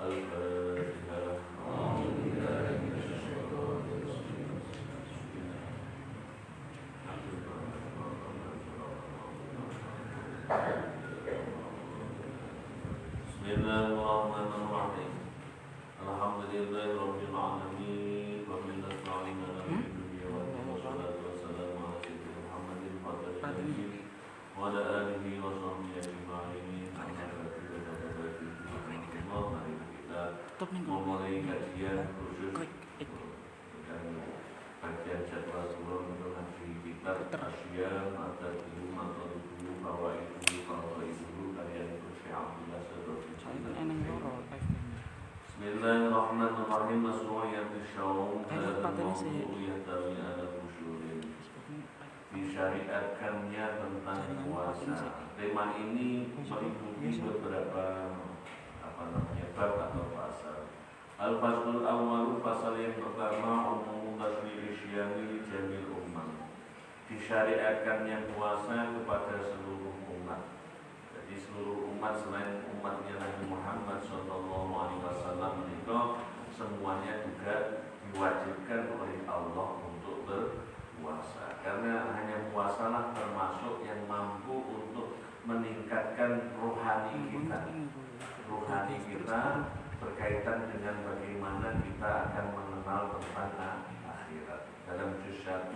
Al-Fatihah. Bismillahirrahmanirrahim. Alhamdulillahirabbil alamin wa min nasta'inu ala dunya wa wassalatu wassalamu ala sayyidina Muhammadin wa ala alihi wa sahbihi ajma'in. Mari kita memulai kajian khusus dan kajian jadwal sebelum mengaji kitab Asyam atau Ilmu atau Ilmu bahwa itu kalian itu Syekh Abdullah Bismillahirrahmanirrahim. Masru'iyatul syawm yahtawi ala usulin. Disyariatkannya tentang puasa. Tema ini meliputi beberapa bab atau pasal. Al-Faslul Awwal, pasal yang pertama, umum tasrih syami jamil ummah. Disyariatkannya puasa kepada seluruh umat. Jadi seluruh umat selain umatnya Nabi Muhammad SAW itu semuanya juga diwajibkan oleh Allah untuk berpuasa. Karena hanya puasalah termasuk yang mampu untuk meningkatkan rohani kita. Rohani kita berkaitan dengan bagaimana kita akan mengenal tentang akhirat. Dalam juz 1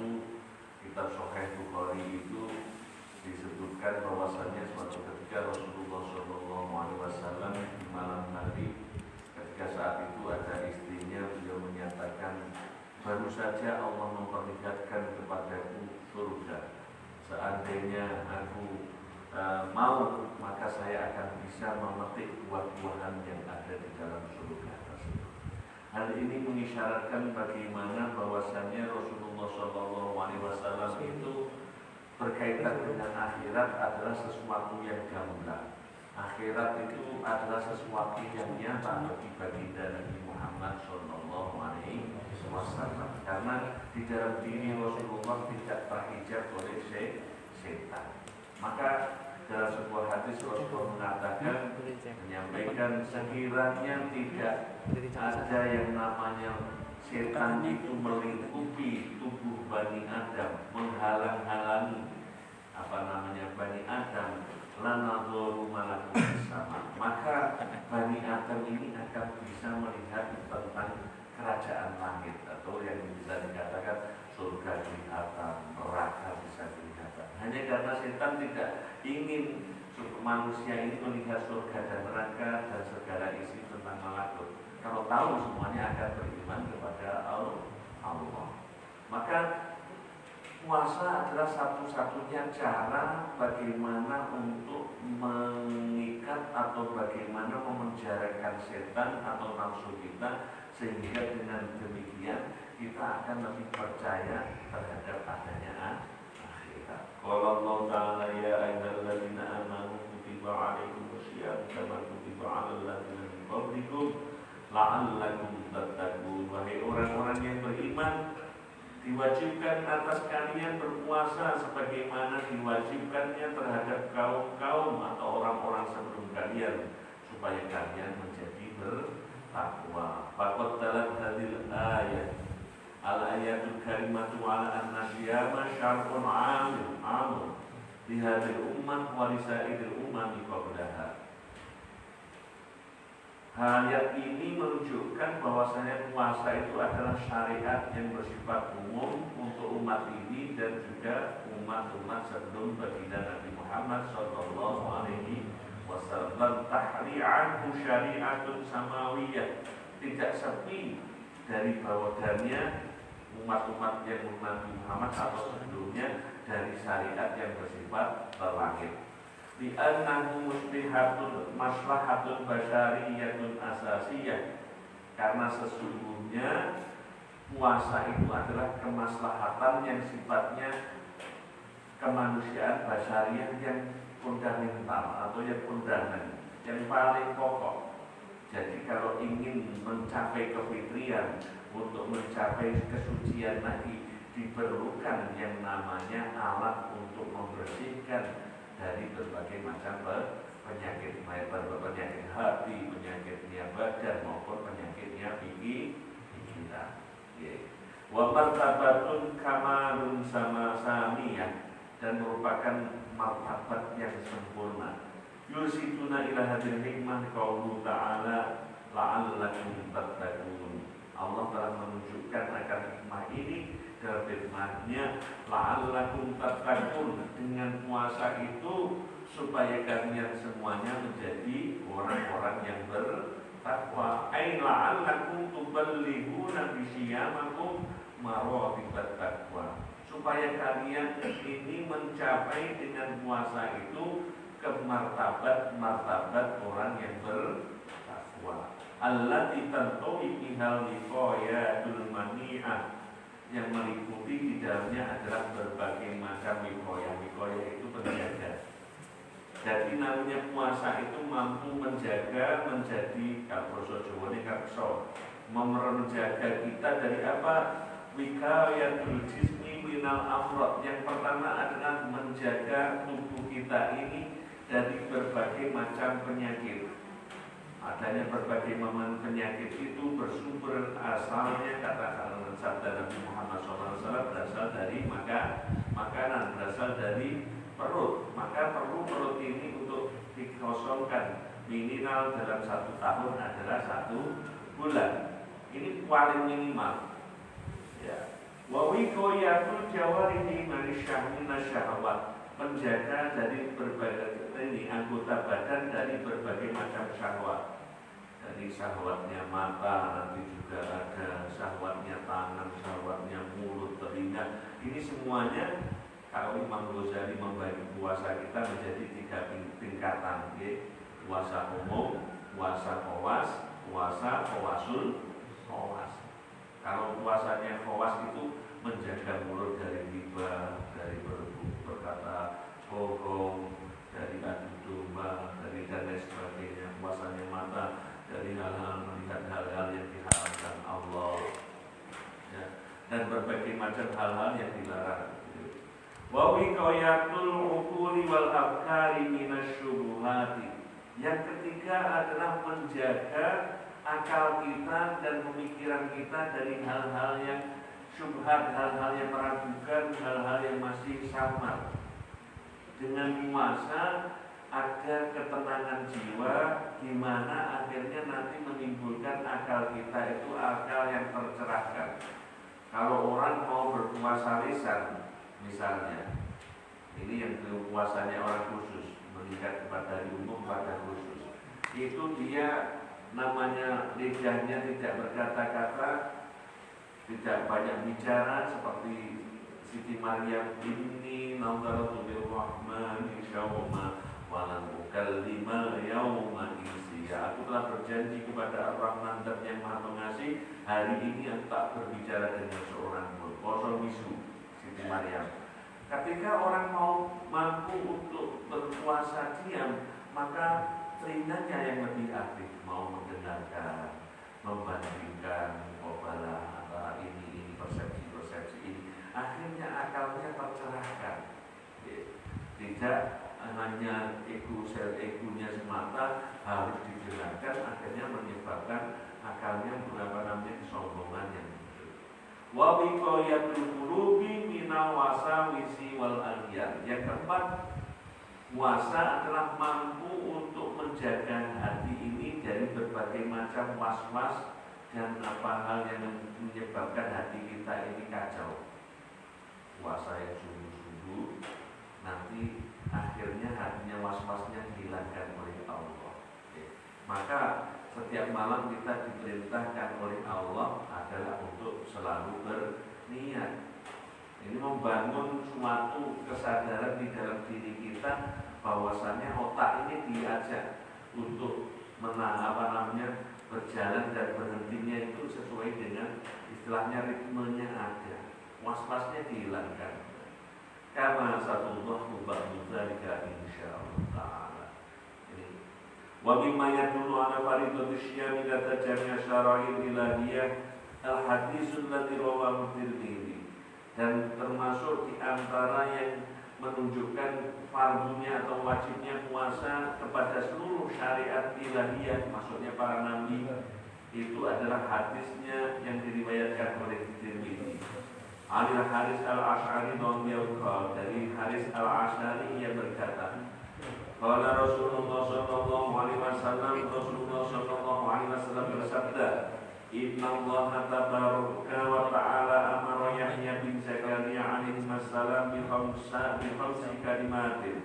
kitab Sahih Bukhari itu disebutkan bahwasannya suatu ketika Rasulullah SAW di malam hari, ketika saat itu ada istrinya, beliau menyatakan, baru saja Allah memperlihatkan kepadaku surga. Seandainya aku mau, maka saya akan bisa memetik buah-buahan yang ada di dalam surga tersebut. Hal ini mengisyaratkan bagaimana bahwasannya Rasulullah SAW itu berkaitan dengan akhirat adalah sesuatu yang gamblang. Akhirat itu adalah sesuatu yang nyata bagi baginda Nabi Muhammad SAW. Karena di dalam diri Rasulullah tidak terhijab oleh setan. Maka dalam sebuah hadis Rasulullah mengatakan, menyampaikan sekiranya tidak ada yang namanya setan itu melingkupi tubuh Bani Adam, menghalang-halangi Bani Adam, lanadharu malakum sama, maka Bani Adam ini akan bisa melihat tentang kerajaan langit, atau yang bisa dikatakan surga kelihatan, neraka bisa kelihatan. Hanya karena setan tidak ingin manusia ini melihat surga dan neraka dan segala isi tentang malakut. Kalau tahu semuanya akan beriman kepada Allah. Maka puasa adalah satu-satunya cara bagaimana untuk mengikat atau bagaimana memenjarakan setan atau nafsu kita, sehingga dengan demikian kita akan lebih percaya terhadap adanya akhirat. Qala Allah Ta'ala, ya ayyuhalladzina amanu kutiba 'alaikumusiyam kama kutiba 'alal ladzina min qablikum la'allakum tattaqun. Wahai orang-orang yang beriman, diwajibkan atas kalian berpuasa sebagaimana diwajibkannya terhadap kaum-kaum atau orang-orang sebelum kalian, supaya kalian menjadi bertakwa. Faqad dalat hadil ayat al-ayatul karimatu ala anna siyama syar'un 'am li hadhihi ummah wa li sa'iril umami qablaha. Ayat ini menunjukkan bahwasanya puasa itu adalah syariat yang bersifat umum untuk umat ini dan juga umat-umat sebelum baginda Nabi Muhammad SAW. Tahri'anhu syariatun samawiyah, tidak sepi dari bawadannya umat-umat yang Nabi Muhammad atau sebelumnya dari syariat yang bersifat terlangit. Li'annahu muslihatun maslahatun basyariyatun asasiyah, karena sesungguhnya puasa itu adalah kemaslahatan yang sifatnya kemanusiaan basyariyah yang fundamental atau yang fundamental, yang paling pokok. Jadi kalau ingin mencapai kefitrian, untuk mencapai kesucian lagi, diperlukan yang namanya alat untuk membersihkan dari berbagai macam penyakit penyakit hati, penyakitnya badan maupun penyakitnya pikiran. Wa martabatun kamalun sama samiyah, dan merupakan martabat yang sempurna. Yusiduna ila hadil hikmah qaulu ta'ala la'allakum tattaqun. Allah telah menunjukkan akan hikmah ini dalam firman-Nya, la'allakum tattaqun, dengan puasa itu supaya kalian semuanya menjadi orang-orang yang bertakwa. Ai la'allakum tuballighuna bi siyamakum maratibat taqwa, supaya kalian ini mencapai dengan puasa itu ke martabat orang yang bertakwa. Allati tantawi bihal wiqayatul mani'ah, yang meliputi di dalamnya adalah berbagai macam wiqayah. Wiqayah itu penjaga. Jadi namanya puasa itu mampu menjaga, menjadi kalau basa Jawane kakso, menjaga kita dari apa? Wiqayatul jismi minal amrad. Yang pertama adalah menjaga tubuh kita ini dari berbagai macam penyakit. Adanya berbagai macam penyakit itu bersumber asalnya, kata sabda Nabi Muhammad SAW, berasal dari makanan, berasal dari perut. Maka perlu perut ini untuk dikosongkan minimal dalam 1 tahun adalah 1 bulan. Ini paling minimal. Ya. Wa wiqayatul jawarihi min syahwat, menjaga dari berbagai ini anggota badan dari berbagai macam syahwat. Dari syahwatnya mata, nanti juga ada syahwatnya tangan, syahwatnya mulut, telinga. Ini semuanya kalau Imam Ghazali membagi puasa kita menjadi 3 tingkatan, ya. Puasa umum, puasa khawas, puasa khawasul khawas. Kalau puasanya khawas itu menjaga mulut dari riba, dari berkata bohong, dari adu domba, dari dan lain sebagainya. Puasanya mata dari hal-hal melihat hal-hal yang diharamkan Allah, ya, dan berbagai macam hal-hal yang dilarang. Wa wiqayatul uquli wal afkari minasyubuhati. Yang ketiga adalah menjaga akal kita dan pemikiran kita dari hal-hal yang syubhat, hal-hal yang meragukan, hal-hal yang masih samar. Dengan puasa ada ketenangan jiwa, di mana akhirnya nanti menimbulkan akal kita itu akal yang tercerahkan. Kalau orang mau berpuasa lisan, misalnya, ini yang puasanya orang khusus, meningkat kepada dari umum pada khusus, itu dia namanya lidahnya tidak berkata-kata, tidak banyak bicara, seperti Siti Maryam, inni nazartu lirrahmani syawma walan ukallima yauma insiya. Aku telah berjanji kepada Ar-Rahman dan yang Maha Pengasih, hari ini aku tak berbicara dengan seorang pun. Kosong bisu Siti Maryam. Ketika orang mau mampu untuk berpuasa diam, maka telinganya yang lebih aktif, mau mendengarkan, membandingkan kobalah antara ini persepsi ini. Akhirnya akalnya tercerahkan. Tidak hanya sel egonya semata harus dijelaskan, akhirnya menyebabkan akalnya kesombongan yang muncul. Wa wiqayatul qulubi minal wasawisi wal aghyar. Yang keempat, puasa adalah mampu untuk menjaga hati ini dari berbagai macam was-was dan apa hal yang menyebabkan hati kita ini kacau. Puasa yang sungguh-sungguh nanti akhirnya hatinya was-wasnya dihilangkan oleh Allah. Maka setiap malam kita diperintahkan oleh Allah adalah untuk selalu berniat. Ini membangun suatu kesadaran di dalam diri kita bahwasannya otak ini diajak untuk berjalan dan berhentinya itu sesuai dengan istilahnya ritmenya ada. Was-wasnya dihilangkan. Kama satullahu ba'du dzalika insyaallah ta'ala. Wa mimma yadullu ala fariidati syiyami la tajamia syara'il ilahiyah al-haditsul ladzi rawahu Tirmidzi. Dan termasuk di antara yang menunjukkan fardunya atau wajibnya puasa kepada seluruh syariat ilahiyah, maksudnya para nabi, itu adalah hadisnya yang diriwayatkan oleh Tirmidzi. Al-Haris Al-Asy'ari dari Haris Al-Asy'ari ia berkata, qala Rasulullah sallallahu alaihi wasallam, Rasulullah sallallahu alaihi wasallam bersabda, Inna Allah tabaraka wa ta'ala amara Yahya bin Zakaria alaihi wassalam bi khamsi kalimatin.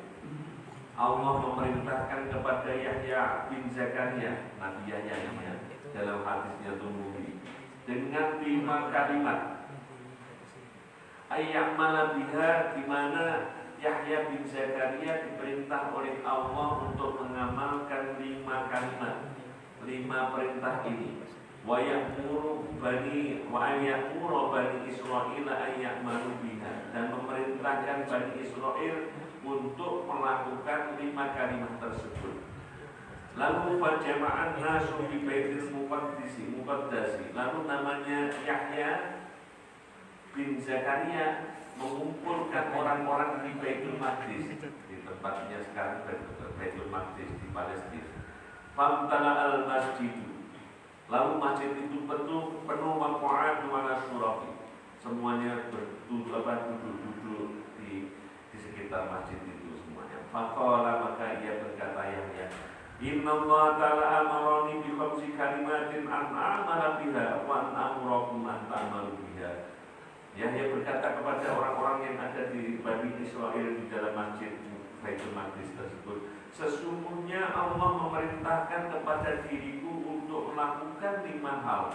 Allah memerintahkan kepada Yahya bin Zakaria, Nabi Yahya dalam hadisnya Tirmidzi, dengan 5 kalimat. Ayyamala biha, di mana Yahya bin Zakaria diperintah oleh Allah untuk mengamalkan 5 kalimat, 5 perintah ini. Wa ya'muru bani Israil ayyamalu biha, dan memerintahkan Bani Israel untuk melakukan 5 kalimat tersebut. Lalu fajama'an nasu bi baitil muqaddasi, lalu namanya Yahya bin Zakaria mengumpulkan orang-orang di Baitul Maqdis, di tempatnya sekarang Baitul Maqdis di Palestina. Famtala al-masjid, lalu masjid itu penuh waqa'at wa nasyurafi, semuanya duduk di sekitar masjid itu semuanya. Faqala, maka ia berkata Yahya, Inna Allah ta'ala amarani bi khamsi kalimatin an a'mala biha wa an amurakum an ta'malu biha. Yahya berkata kepada orang-orang yang ada di Bani Israel di dalam masjid Baitul Maqdis tersebut, sesungguhnya Allah memerintahkan kepada diriku untuk melakukan 5 hal,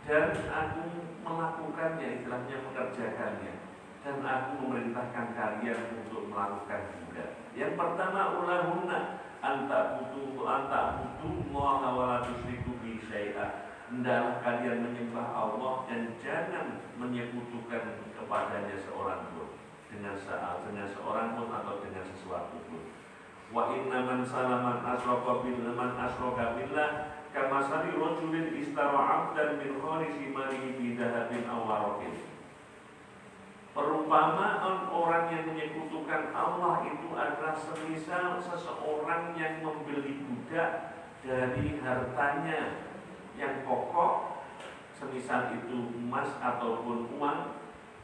dan aku melakukannya, istilahnya mengerjakannya, dan aku memerintahkan kalian untuk melakukan juga. Yang pertama, ulahunna anta butuh Allah wa la tusyriku bi syai'a. Hendaklah kalian menyembah Allah dan jangan menyekutukan kepadanya seorang pun, dengan seorang pun atau dengan sesuatu pun. Wa inna man salaman asyraka billah kama sari rajulin istara 'abdan min kharisi malihi bi dhahabin aw waraqin. Perumpamaan orang yang menyekutukan Allah itu adalah semisal seseorang yang membeli budak dari hartanya yang pokok, semisal itu emas ataupun uang,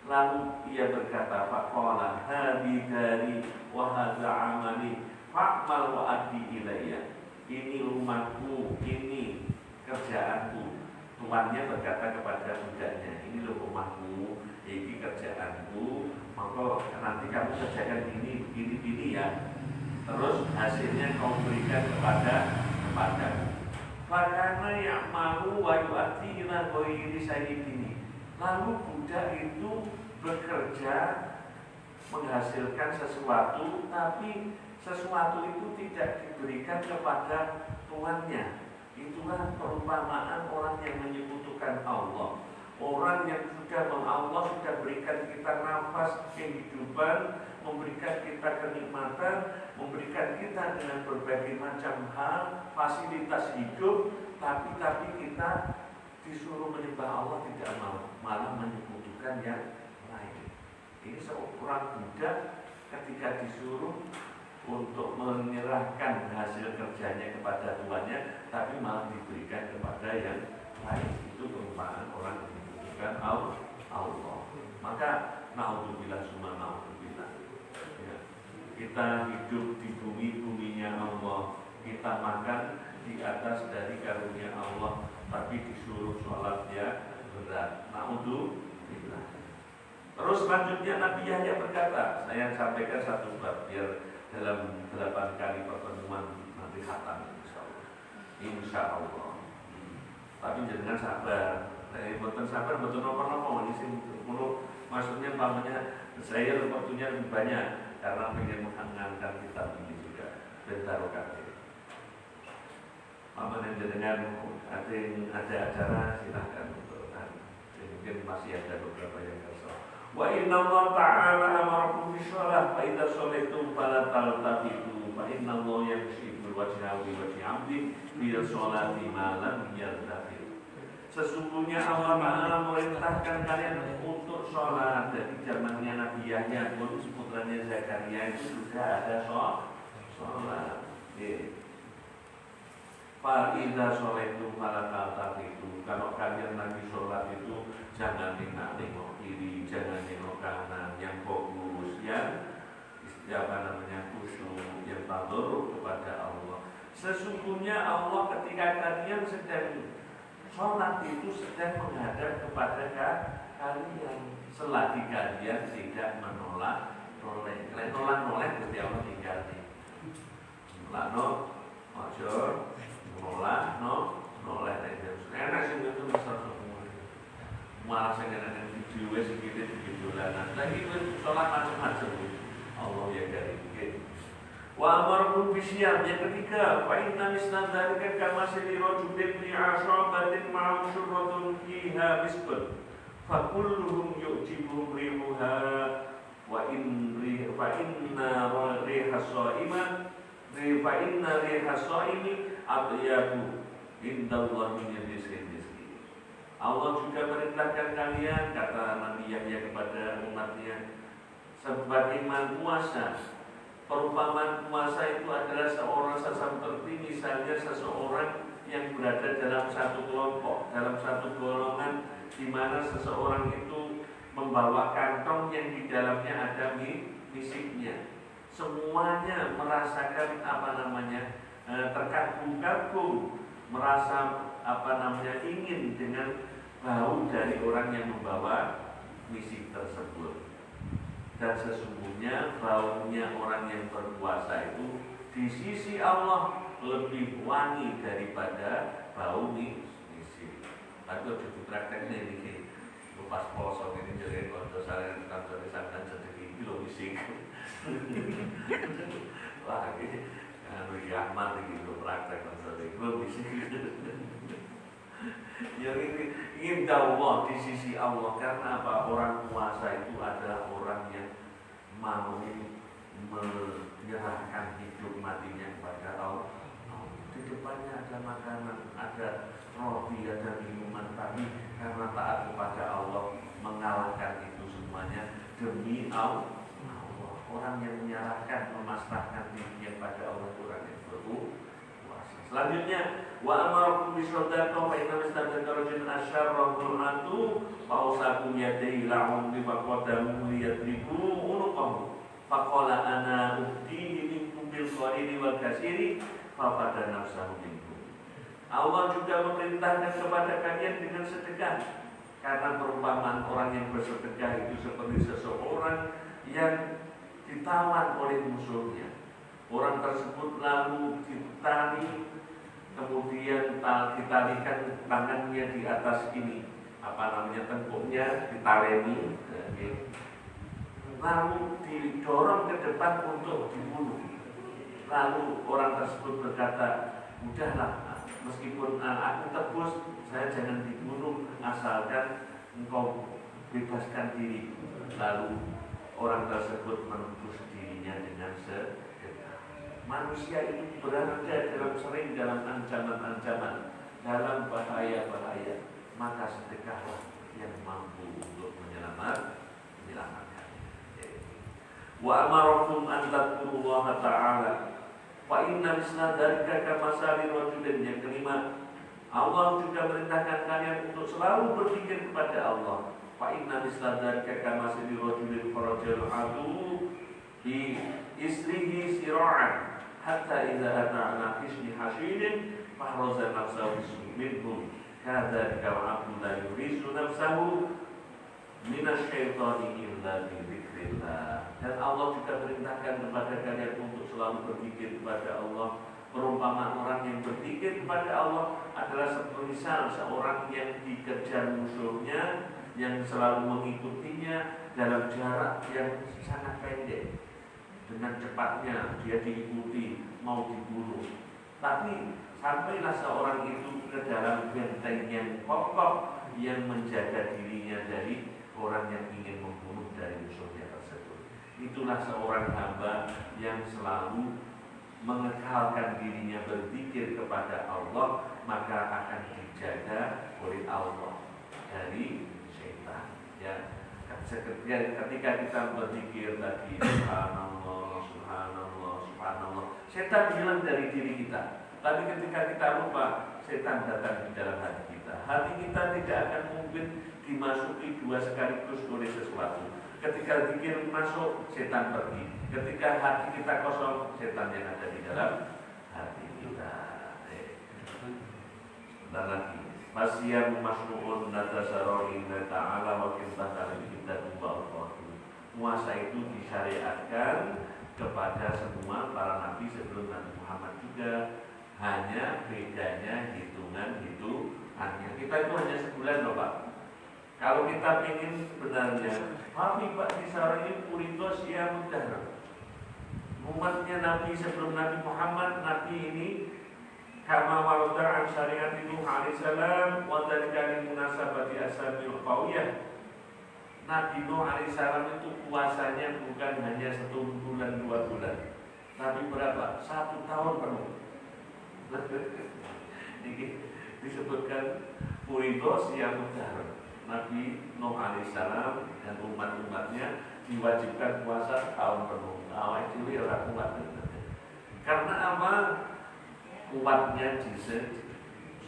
lalu ia berkata, faqala hadhi dari wa hadza amali fa'mal wa addi ilayya. Ini rumahku, ini kerjaanku. Tuannya berkata kepada budaknya, ini rumahku, ini kerjaanku, maka nanti kamu kerjakan ini ya. Terus hasilnya kau berikan kepadaku. Fakana ya'malu wa yu'ati ila ghairi sayyidini. Lalu budak itu bekerja menghasilkan sesuatu, tapi sesuatu itu tidak diberikan kepada tuannya. Itulah perumpamaan orang yang menyekutukan Allah. Orang yang Allah sudah berikan kita nafas kehidupan, memberikan kita kenikmatan, memberikan kita dengan berbagai macam hal, fasilitas hidup, tapi kita disuruh menyembah Allah tidak mau, malah menyekutukan yang lain. Ini seorang budak ketika disuruh untuk menyerahkan hasil kerjanya kepada tuannya, tapi malah diberikan kepada yang lain. Itu perumpamaan orang yang menyekutukan Allah. Maka naudzubillah summa naudzubillah. Ya. Kita hidup di buminya Allah, kita makan di atas dari karunia Allah, tapi disuruh sholatnya berat. Naudzubillah. Terus selanjutnya Nabi Yahya berkata, saya sampaikan satu bab biar dalam 8 kali pertemuan nanti khatam insya Allah. Tapi jangan sabar. Bukan sabar, betul nopo-nopo ini sih. Maksudnya pamannya saya waktunya lebih banyak karena ingin mengangkat kitab ini juga dan taruhkan. Paman yang dengan ada acara silahkan untuk mungkin masih ada beberapa yang kosong. Wa inna Allah ta'ala amarakum bisalah fa idza shallaitum fala taltafitu fa inna Allah yamshi bil wajhi wa wajhi 'abdi bi sholati ma lam yaltafit. Sesungguhnya Allah Ta'ala merintahkan kalian untuk sholat. Dari zamannya Nabi Yahya pun putranya Zakaria itu sudah ada sholat. Fa'idha sholaitu falakal itu. Kalau kalian lagi sholat itu jangan nengok kiri, jangan nengok kanan, yang fokus, yang khusyuk, yang tadarruk kepada Allah. Sesungguhnya Allah ketika kalian sedang sholat itu sedang menghadap kepada kalian, selagi kalian tidak menoleh. Berarti Allah tinggal nih. Noleh. Enak sih itu misal semua. Malah saya kena video sedikit dolanan. Lagi itu sholat macam-macam. Allah ya karim. Wa amarakum bisyam. Yang ketiga, fa inna misla dzalika kama sili rajulin li ashabatin ma'am syurratun fiha miskun. Fa kulluhum yu'jibuhum rihuha wa inna riha shaimi atyabu indallahi min rizqi. Allah juga merintahkan kalian, kata Nabi Yahya kepada umatnya, sebagaimana puasa. Perumpamaan puasa itu adalah seperti misalnya seseorang yang berada dalam satu kelompok, dalam satu golongan, di mana seseorang itu membawa kantong yang di dalamnya ada misiknya. Semuanya merasakan terkagum-kagum, merasa ingin dengan bau dari orang yang membawa misik tersebut. Dan sesungguhnya baunya orang yang berpuasa itu di sisi Allah lebih wangi daripada bau misik. Tapi kalau diprakteknya ini pas poso ini jadi kalau saya kantor sampean sedekah kilo misik. Wah ini Ahmad gitu praktek maksudnya kilo misik. Yang ini indah Allah di sisi Allah. Karena apa? Orang puasa itu adalah orang yang mau menyerahkan hidup matinya kepada Allah. Di depannya ada makanan, ada roti, ada minuman, tapi karena taat kepada Allah mengalahkan itu semuanya demi Allah. Orang yang menyerahkan, memasrahkan dirinya pada Allah, orang yang berpuasa. Selanjutnya, wa amarakum bisyadaqah fa inna mistadaka rajulun asyarrahul atu fausakum yadai lahum bi faqadamu liyadriku unuqahu faqala ana uhdihi minkum bil qalili wal kasiri faqada nafsahu minkum. Allah juga memerintahkan kepada kalian dengan sedekah, karena perumpamaan orang yang bersedekah itu seperti seseorang yang ditawan oleh musuhnya. Orang tersebut lalu ditali, kemudian ditalikan tangannya di atas ini, tengkuknya ditaleni, lalu didorong ke depan untuk dibunuh. Lalu orang tersebut berkata, udahlah, meskipun aku tebus, saya jangan dibunuh, asalkan engkau bebaskan diri. Lalu orang tersebut menebus dirinya dengan sedekah. Manusia ini berada sering dalam ancaman-ancaman, dalam bahaya-bahaya, maka sedekahlah yang mampu untuk menyelamatkan. Wa amarakum an tadhkurullaha ta'ala fa inna misla dzalika kamasali rajulin. Yang kelima, Allah juga merintahkan kalian untuk selalu berpikir kepada Allah. Fa inna misla dzalika kamasali rajulin farajul adu bi istrihi sira'an hatta idza ata ala hisni hasidin fahraza nafsahu minhum kadzalika al-'abdu la yurisu nafsahu minasyaitani illa bi dzikrillah. Dan Allah juga perintahkan kepada kalian untuk selalu berpikir kepada Allah. Perumpamaan orang yang berpikir kepada Allah adalah seperti seorang yang dikejar musuhnya, yang selalu mengikutinya dalam jarak yang sangat pendek. Dengan cepatnya dia diikuti, mau dibunuh. Tapi sampailah seorang itu ke dalam benteng yang kokoh yang menjaga dirinya dari orang yang ingin membunuh dari musuhnya tersebut. Itulah seorang hamba yang selalu mengekalkan dirinya berzikir kepada Allah, maka akan dijaga oleh Allah dari syaitan. Ya, ketika kita berzikir tadi subhanallah, subhanallah, subhanallah, setan hilang dari diri kita. Tapi ketika kita lupa, setan datang di dalam hati kita. Hati kita tidak akan mungkin dimasuki dua sekaligus oleh sesuatu. Ketika zikir masuk, setan pergi. Ketika hati kita kosong, setan yang ada di dalam hati kita. Dan lagi, Masyam masnu'un natasarori ta'ala wa kintah kita puasa itu disyariatkan kepada semua para nabi sebelum Nabi Muhammad juga. Hanya bedanya hitungannya. Kita itu hanya sebulan loh Pak. Kalau kita ingin sebenarnya, tapi Pak Disara ini puritos ya mudah. Umatnya Nabi sebelum Nabi Muhammad, Nabi ini kama warda an syariat Nuh alaihissalam wa dzalika munasabati asabil qawiyah. Nabi Nuh alaihissalam itu puasanya bukan hanya 1 bulan 2 bulan, tapi berapa? 1 tahun penuh. Ini disebutkan puritos ya mudah. Nabi Nuh alaihissalam dan umat-umatnya diwajibkan puasa tahun penuh. Awal itu orang kuat. Karena apa? Kuatnya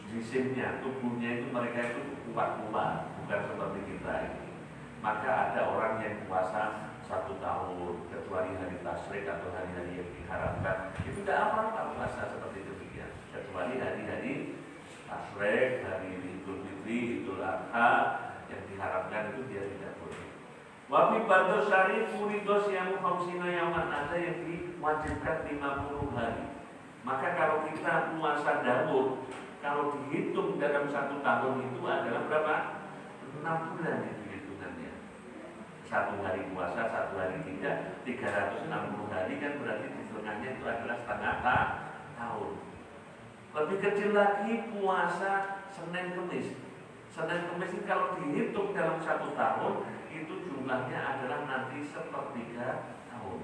jisimnya, tubuhnya itu mereka itu kuat-kuat, bukan seperti kita ini. Maka ada orang yang puasa 1 tahun, kecuali hari tasyrik atau hari-hari yang diharamkan. Itu tidak apa-apa puasa seperti itu ya. Kecuali hari-hari tasyrik, hari Idul Fitri, Idul Adha yang diharapkan itu dia tidak boleh. Wafi batas syari puridos yang khamsina yaman, ada yang diwajibkan 50 hari. Maka kalau kita puasa Daud, kalau dihitung dalam 1 tahun itu adalah berapa? 6 bulan itu hitungannya. 1 hari puasa, 1 hari tidak, 360 hari kan berarti hitungannya itu adalah setengah tahun. Lebih kecil lagi puasa Senin Kemis. Senin Kemis ini kalau dihitung dalam 1 tahun itu jumlahnya adalah nanti 1/3 tahun.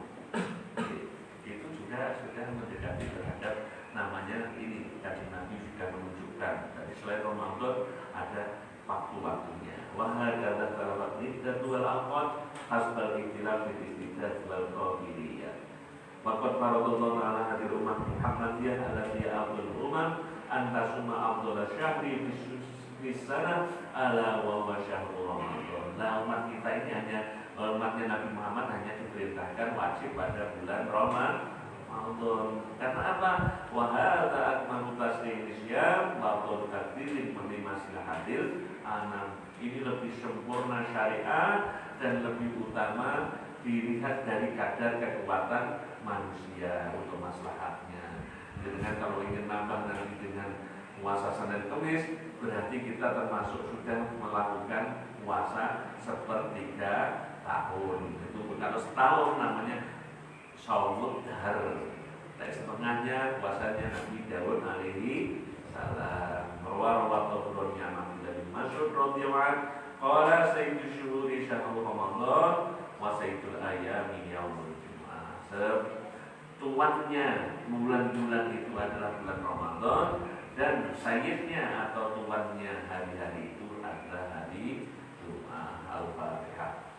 Itu juga sudah mendekati terhadap namanya ini. Tadi Nabi sudah menunjukkan. Tadi selain Ramadan ada waktu-waktunya. Wahada tarawat jadwal awal hasbal ikhtilaf fil istidad wal qabiliyah. Waqad faradallahu ala hadir umat Muhammadiyah allati afdal umam antasuma afdal syahri bisana ala wa syahrul Ramadan. Nah, umat kita ini hanya umatnya Nabi Muhammad hanya diperintahkan wajib pada bulan Ramadan. Karena apa? Wa hadza akmalu tasrih Islam wa qad takdirin menerima silah hadir anam. Ini lebih sempurna syariat dan lebih utama dilihat dari kadar kekuatan manusia untuk maslahatnya. Dengan kalau ingin nambah nanti dengan puasa Senin Kemis, berarti kita termasuk sudah melakukan puasa 1/3 tahun. Itu kalau setahun namanya Shaumud Dahr. Setengahnya puasanya Nabi Daud alaihi salam. Rawahu Nabi dari Mas'ud radhiyallahu anhu, qala sayyidu syuhuri syahrul Ramadan wa sayyidul ayami yaumul jumu'ah. Tuannya bulan-bulan itu adalah bulan Ramadan dan sayyidnya atau tuannya hari-hari itu adalah hari Jumat. Al-Fatihah.